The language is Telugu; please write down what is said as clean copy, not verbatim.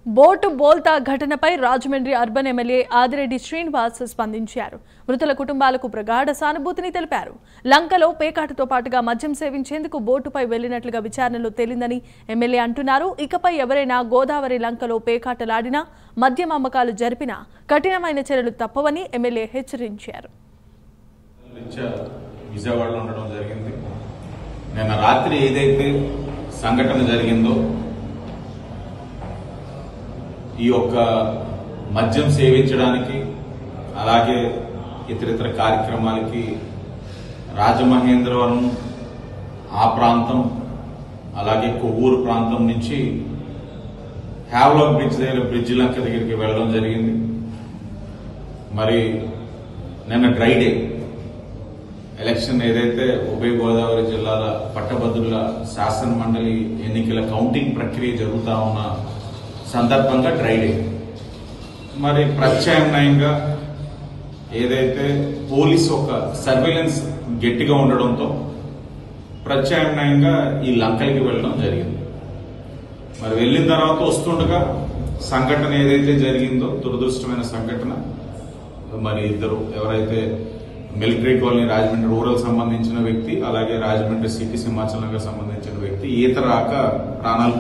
బోటు బోల్తా ఘటనపై రాజమండ్రి అర్బన్ ఎమ్మెల్యే ఆదిరెడ్డి శ్రీనివాస్ స్పందించారు. మృతుల కుటుంబాలకు ప్రగాఢ సానుభూతిని తెలిపారు. లంకలో పేకాటతో పాటుగా మద్యం సేవించేందుకు బోటుపై వెళ్లినట్లుగా విచారణలో తేలిందని ఎమ్మెల్యే అంటున్నారు. ఇకపై ఎవరైనా గోదావరి లంకలో పేకాటలాడినా, మద్యం అమ్మకాలు జరిపినా కఠినమైన చర్యలు తప్పవని ఎమ్మెల్యే హెచ్చరించారు. విజయవాడలో ఉండడం జరిగింది. నిన్న రాత్రి ఏదైతే సంఘటన జరిగిందో ఈ యొక్క మద్యం సేవించడానికి అలాగే ఇతరితర కార్యక్రమాలకి రాజమహేంద్రవరం ఆ ప్రాంతం అలాగే కొవ్వూరు ప్రాంతం నుంచి హ్యావ్లాక్ బ్రిడ్జ్ దగ్గర బ్రిడ్జ్ లంక దగ్గరికి వెళ్ళడం జరిగింది. మరి నిన్న డ్రై డే ఎలక్షన్ ఏదైతే ఉభయ గోదావరి జిల్లాల పట్టభద్రుల శాసన మండలి ఎన్నికల కౌంటింగ్ ప్రక్రియ జరుగుతా ఉన్న సందర్భంగా డ్రై డే. మరి ప్రత్యామ్నాయంగా ఏదైతే పోలీస్ ఒక సర్వేలెన్స్ గట్టిగా ఉండడంతో ప్రత్యామ్నాయంగా ఈ లంకలకి వెళ్ళడం జరిగింది. మరి వెళ్ళిన తర్వాత వస్తుండగా సంఘటన ఏదైతే జరిగిందో దురదృష్టమైన సంఘటన, మరి ఇద్దరు ఎవరైతే మిలిటరీ కాలనీ రాజమండ్రి రూరల్ సంబంధించిన వ్యక్తి అలాగే రాజమండ్రి సిటీ సింహాచల్ నగర్ సంబంధించిన వ్యక్తి ఈత రాక ప్రాణాలు